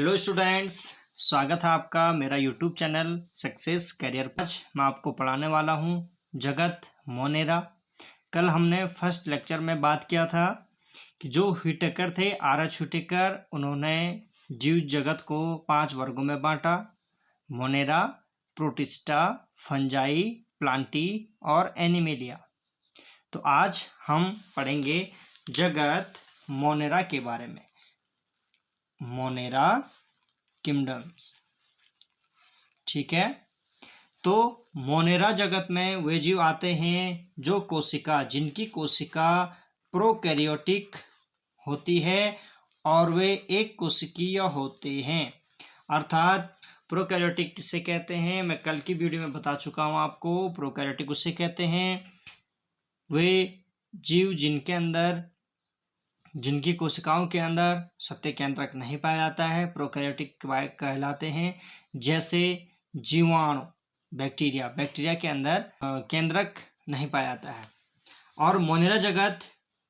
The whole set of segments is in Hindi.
हेलो स्टूडेंट्स, स्वागत है आपका मेरा यूट्यूब चैनल सक्सेस करियर पर। मैं आपको पढ़ाने वाला हूँ जगत मोनेरा। कल हमने फर्स्ट लेक्चर में बात किया था कि जो व्हिटेकर थे, आर.एच. व्हिटेकर, उन्होंने जीव जगत को 5 वर्गों में बांटा: मोनेरा, प्रोटिस्टा, फंजाई, प्लांटी और एनिमेलिया। तो आज हम पढ़ेंगे जगत मोनेरा के बारे में, मोनेरा किंगडम। ठीक है, तो मोनेरा जगत में वे जीव आते हैं जिनकी कोशिका प्रोकैरियोटिक होती है और वे एक कोशिकीय होते हैं। अर्थात प्रोकैरियोटिक किसे कहते हैं, मैं कल की वीडियो में बता चुका हूं आपको। प्रोकैरियोटिक उसे कहते हैं वे जीव जिनकी कोशिकाओं के अंदर सत्य केंद्रक नहीं पाया जाता है, प्रोकैरियोटिक कहलाते हैं। जैसे जीवाणु, बैक्टीरिया के अंदर केंद्रक नहीं पाया जाता है। और मोनेरा जगत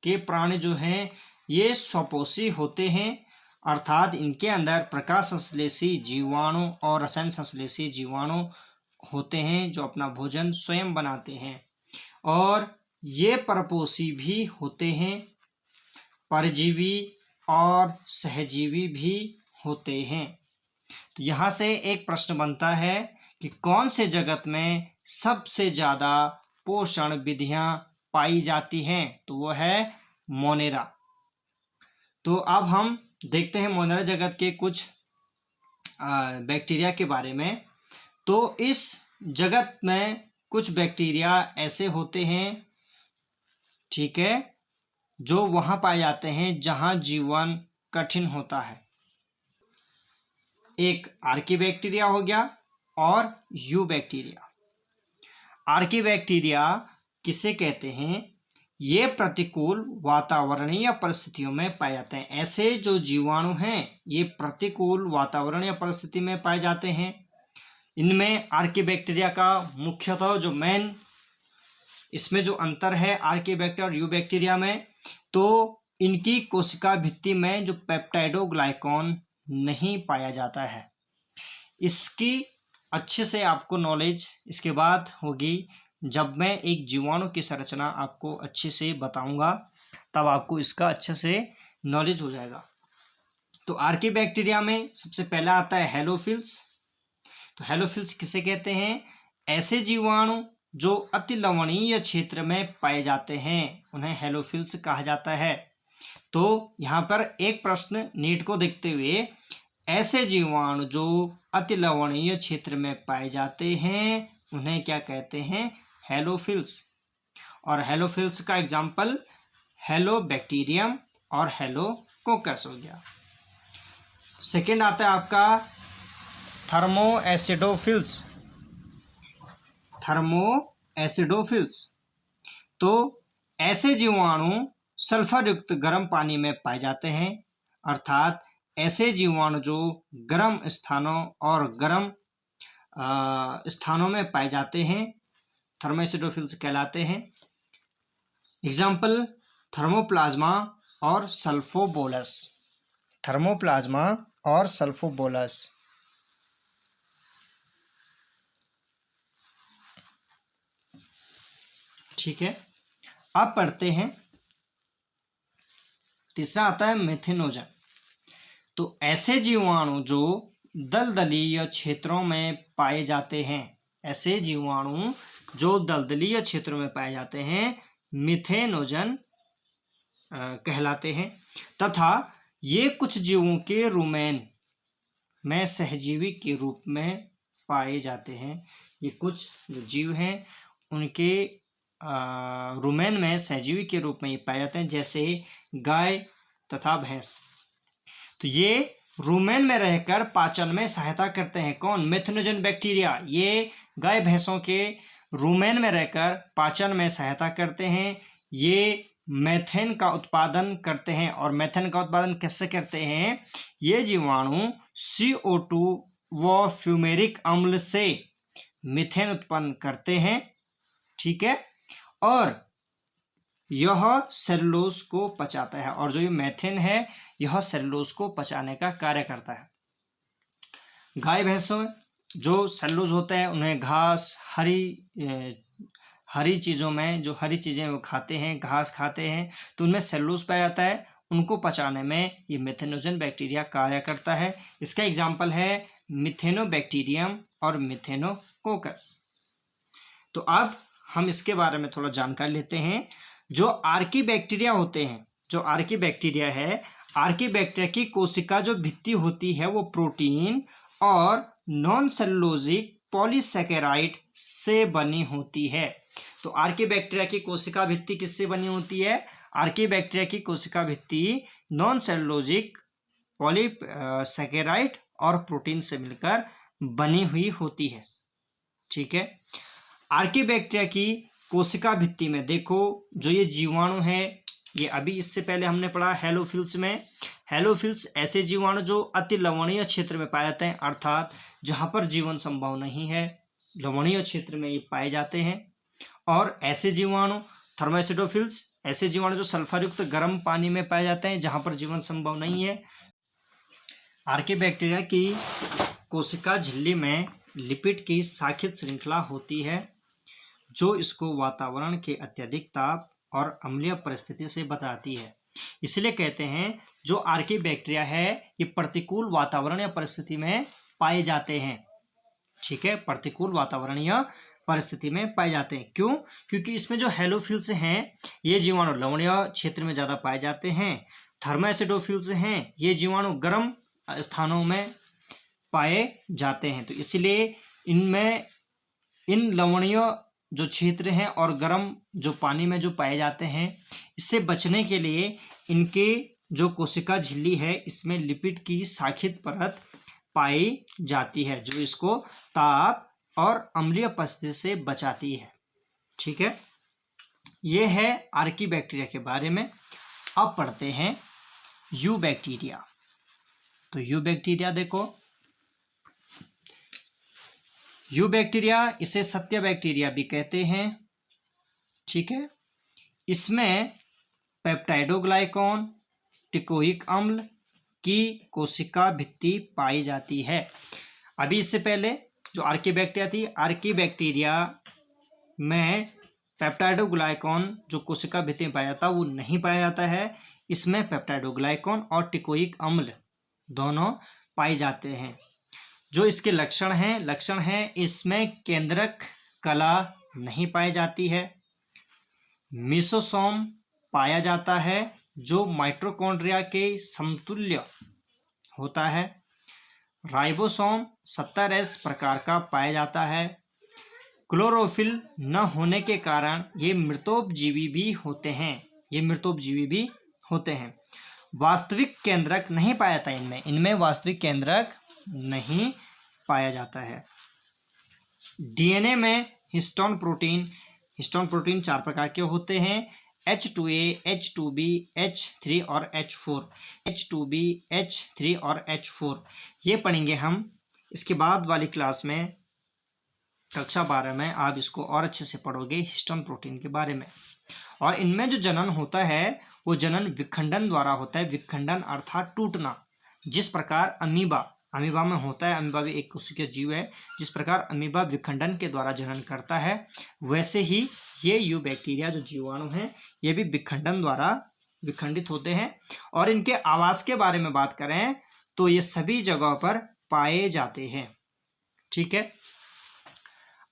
के प्राणी जो हैं ये स्वपोषी होते हैं, अर्थात इनके अंदर प्रकाश संश्लेषी जीवाणु और रसायन संश्लेषी जीवाणु होते हैं जो अपना भोजन स्वयं बनाते हैं। और ये परपोषी भी होते हैं, परजीवी और सहजीवी भी होते हैं। तो यहाँ से एक प्रश्न बनता है कि कौन से जगत में सबसे ज़्यादा पोषण विधियाँ पाई जाती हैं, तो वो है मोनेरा। तो अब हम देखते हैं मोनेरा जगत के कुछ बैक्टीरिया के बारे में। तो इस जगत में कुछ बैक्टीरिया ऐसे होते हैं, ठीक है, जो वहाँ पाए जाते हैं जहाँ जीवन कठिन होता है। एक आर्कीबैक्टीरिया हो गया और यूबैक्टीरिया। आर्कीबैक्टीरिया किसे कहते हैं, ये प्रतिकूल वातावरणीय परिस्थितियों में पाए जाते हैं। ऐसे जो जीवाणु हैं ये प्रतिकूल वातावरणीय परिस्थिति में पाए जाते हैं। इनमें आर्कीबैक्टीरिया का मुख्यतः जो मेन इसमें जो अंतर है आर्कीबैक्टीरिया और यूबैक्टीरिया में, तो इनकी कोशिका भित्ति में जो पेप्टाइडोग्लाइकॉन नहीं पाया जाता है। इसकी अच्छे से आपको नॉलेज इसके बाद होगी जब मैं एक जीवाणु की संरचना आपको अच्छे से बताऊंगा, तब आपको इसका अच्छे से नॉलेज हो जाएगा। तो आर्कीबैक्टीरिया में सबसे पहला आता है हेलोफिल्स। तो हेलोफिल्स किसे कहते हैं, ऐसे जीवाणु जो अति लवणीय क्षेत्र में पाए जाते हैं उन्हें हेलोफिल्स कहा जाता है। तो यहाँ पर एक प्रश्न नीट को देखते हुए, ऐसे जीवाणु जो अति लवणीय क्षेत्र में पाए जाते हैं उन्हें क्या कहते हैं, हेलोफिल्स। और हेलोफिल्स का एग्जाम्पल हेलोबैक्टीरियम और हेलोकोकस हो गया। सेकेंड आता है आपका थर्मोएसिडोफिल्स। थर्मोएसिडोफिल्स, तो ऐसे जीवाणु सल्फर युक्त गर्म पानी में पाए जाते हैं। अर्थात ऐसे जीवाणु जो गर्म स्थानों और गर्म स्थानों में पाए जाते हैं थर्मोएसिडोफिल्स कहलाते हैं। एग्जाम्पल थर्मोप्लाज्मा और सल्फोबोलस। थर्मोप्लाज्मा और सल्फोबोलस। ठीक है, अब पढ़ते हैं तीसरा आता है मेथेनोजन। तो ऐसे जीवाणु जो दलदलीय क्षेत्रों में पाए जाते हैं, ऐसे जीवाणु जो दलदलीय क्षेत्रों में पाए जाते हैं मेथेनोजन कहलाते हैं। तथा ये कुछ जीवों के रुमेन में सहजीवी के रूप में पाए जाते हैं। ये कुछ जो जीव हैं उनके रुमेन में सहजीवी के रूप में ये पाए जाते हैं, जैसे गाय तथा भैंस। तो ये रुमेन में रहकर पाचन में सहायता करते हैं। कौन, मेथेनोजन बैक्टीरिया। ये गाय भैंसों के रुमेन में रहकर पाचन में सहायता करते हैं। ये मेथेन का उत्पादन करते हैं। और मेथेन का उत्पादन कैसे करते हैं, ये जीवाणु CO2 व फ्यूमेरिक अम्ल से मीथेन उत्पन्न करते हैं। ठीक है, और यह सेलुलोज को पचाता है। और जो ये मेथेन है यह सेलुलोज को पचाने का कार्य करता है। गाय भैंसों जो सेल्यूलोज होता है उन्हें घास, हरी चीज़ों में, जो हरी चीज़ें वो खाते हैं, घास खाते हैं, तो उनमें सेल्यूलोज पाया जाता है। उनको पचाने में ये मेथेनोजन बैक्टीरिया कार्य करता है। इसका एग्जाम्पल है मिथेनोबैक्टीरियम और मिथेनोकोकस। तो अब हम इसके बारे में थोड़ा जानकारी लेते हैं। जो आर्की बैक्टीरिया होते हैं, जो आर्की बैक्टीरिया है, आर्की बैक्टीरिया की कोशिका जो भित्ति होती है वो प्रोटीन और नॉन सेलुलोजिक पॉलीसैकेराइड से बनी होती है। तो आर्की बैक्टीरिया की कोशिका भित्ति किससे बनी होती है? आर्की बैक्टीरिया की कोशिका भित्ति नॉन सेलुलोजिक पॉलीसैकेराइड और प्रोटीन से मिलकर बनी हुई होती है। ठीक है। आर्की बैक्टीरिया की कोशिका भित्ति में देखो, जो ये जीवाणु है, ये अभी इससे पहले हमने पढ़ा हेलोफिल्स में। हेलोफिल्स ऐसे जीवाणु जो अति लवणीय क्षेत्र में पाए जाते हैं, अर्थात जहां पर जीवन संभव नहीं है, लवणीय क्षेत्र में ये पाए जाते हैं। और ऐसे जीवाणु थर्मोएसिडोफिल्स, ऐसे जीवाणु जो सल्फर युक्त गर्म पानी में पाए जाते हैं जहां पर जीवन संभव नहीं है। आर्की बैक्टीरिया की कोशिका झिल्ली में लिपिड की शाखित श्रृंखला होती है जो इसको वातावरण के अत्यधिक ताप और अम्लीय परिस्थिति से बचाती है। इसलिए कहते हैं जो आर्की बैक्टीरिया है ये प्रतिकूल वातावरणीय परिस्थिति में पाए जाते हैं। ठीक है, प्रतिकूल वातावरणीय परिस्थिति में पाए जाते हैं। क्यों? क्योंकि इसमें जो हेलोफिल्स हैं ये जीवाणु लवणीय क्षेत्र में ज़्यादा पाए जाते हैं। थर्मोएसिडोफिल्स हैं ये जीवाणु गर्म स्थानों में पाए जाते हैं। तो इसलिए इनमें इन लवणीय जो क्षेत्र हैं और गर्म जो पानी में जो पाए जाते हैं, इससे बचने के लिए इनके जो कोशिका झिल्ली है इसमें लिपिड की शाखित परत पाई जाती है जो इसको ताप और अम्लीय परिस्थिति से बचाती है। ठीक है, ये है आर्की बैक्टीरिया के बारे में। अब पढ़ते हैं यू बैक्टीरिया। तो यू बैक्टीरिया देखो, यू बैक्टीरिया, इसे सत्य बैक्टीरिया भी कहते हैं। ठीक है, इसमें पेप्टाइडोग्लाइकॉन, टिकोइक अम्ल की कोशिका भित्ति पाई जाती है। अभी इससे पहले जो आर्की बैक्टीरिया थी, आर्की बैक्टीरिया में पेप्टाइडोग्लाइकॉन जो कोशिका भित्ति में पाया जाता वो नहीं पाया जाता है। इसमें पेप्टाइडोग्लाइकॉन और टिकोइक अम्ल दोनों पाए जाते हैं। जो इसके लक्षण हैं इसमें केंद्रक कला नहीं पाई जाती है। मीसोसोम पाया जाता है जो माइटोकॉन्ड्रिया के समतुल्य होता है। राइबोसोम 70S प्रकार का पाया जाता है। क्लोरोफिल न होने के कारण ये मृतोपजीवी भी होते हैं। वास्तविक केंद्रक नहीं पाया जाता इनमें वास्तविक केंद्रक नहीं पाया जाता है। डीएनए में हिस्टोन प्रोटीन 4 प्रकार के होते हैं, H2A, H2B, H3 और H4। H2B, H3 और H4 ये पढ़ेंगे हम। इसके बाद वाली क्लास में कक्षा 12 में आप इसको और अच्छे से पढ़ोगे हिस्टोन प्रोटीन के बारे में। और इनमें जो जनन होता है वो जनन विखंडन द्वारा होता है। विखंडन अर्थात टूटना। जिस प्रकार अमीबा में होता है, अमीबा भी एक कोशिकीय जीव है, जिस प्रकार अमीबा विखंडन के द्वारा जनन करता है, वैसे ही ये यू बैक्टीरिया जो जीवाणु हैं ये भी विखंडन द्वारा विखंडित होते हैं। और इनके आवास के बारे में बात करें तो ये सभी जगहों पर पाए जाते हैं। ठीक है,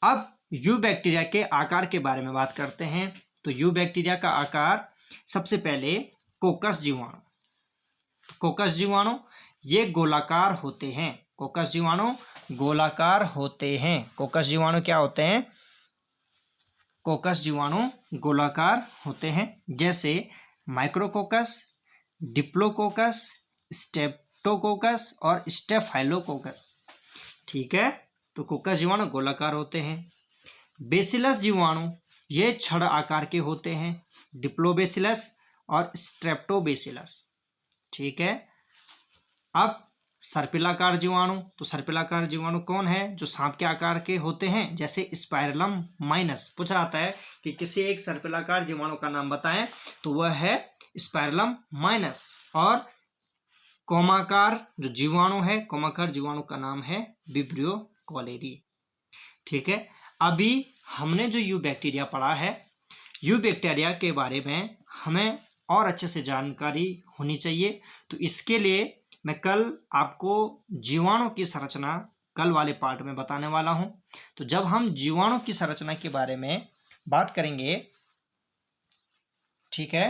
अब यू बैक्टीरिया के आकार के बारे में बात करते हैं। तो यू बैक्टीरिया का आकार, सबसे पहले कोकस जीवाणु ये गोलाकार होते हैं। कोकस जीवाणु गोलाकार होते हैं। कोकस जीवाणु क्या होते हैं? कोकस जीवाणु गोलाकार होते हैं, जैसे माइक्रोकोकस, डिप्लोकोकस, स्टेप्टोकोकस और स्टेफाइलोकोकस। ठीक है, तो कोकस जीवाणु गोलाकार होते हैं। बेसिलस जीवाणु ये छड़ आकार के होते हैं, डिप्लोबेसिलस और स्ट्रेप्टोबेसिलस। ठीक है, अब सर्पिलाकार जीवाणु। तो सर्पिलाकार जीवाणु कौन है? जो सांप के आकार के होते हैं, जैसे स्पाइरलम माइनस। पूछा जाता है कि किसी एक सर्पिलाकार जीवाणु का नाम बताएं, तो वह है स्पाइरलम माइनस। और कोमाकार जो जीवाणु है, कोमाकार जीवाणु का नाम है विब्रियो कॉलेरी। ठीक है, अभी हमने जो यू बैक्टीरिया पढ़ा है, यू बैक्टीरिया के बारे में हमें और अच्छे से जानकारी होनी चाहिए। तो इसके लिए मैं कल आपको जीवाणु की संरचना कल वाले पार्ट में बताने वाला हूं। तो जब हम जीवाणु की संरचना के बारे में बात करेंगे, ठीक है,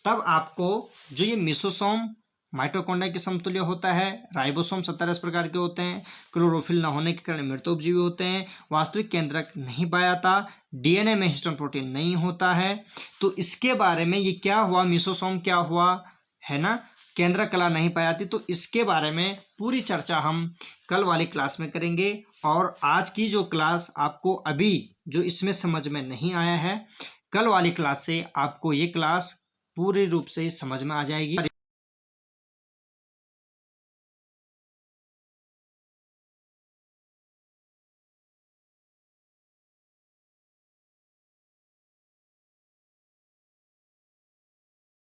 तब आपको जो ये मेसोसोम माइटोकॉन्ड्रिया के समतुल्य होता है, राइबोसोम 17 प्रकार के होते हैं, क्लोरोफिल न होने के कारण मृतोपजीवी होते हैं, वास्तविक केंद्रक नहीं पाया जाता, डीएनए में हिस्टोन प्रोटीन नहीं होता है। तो इसके बारे में ये क्या हुआ, मेसोसोम क्या हुआ है ना, केंद्रक कला नहीं पाई जाती। तो इसके बारे में पूरी चर्चा हम कल वाली क्लास में करेंगे। और आज की जो क्लास आपको अभी जो इसमें समझ में नहीं आया है, कल वाली क्लास से आपको ये क्लास पूरी रूप से समझ में आ जाएगी।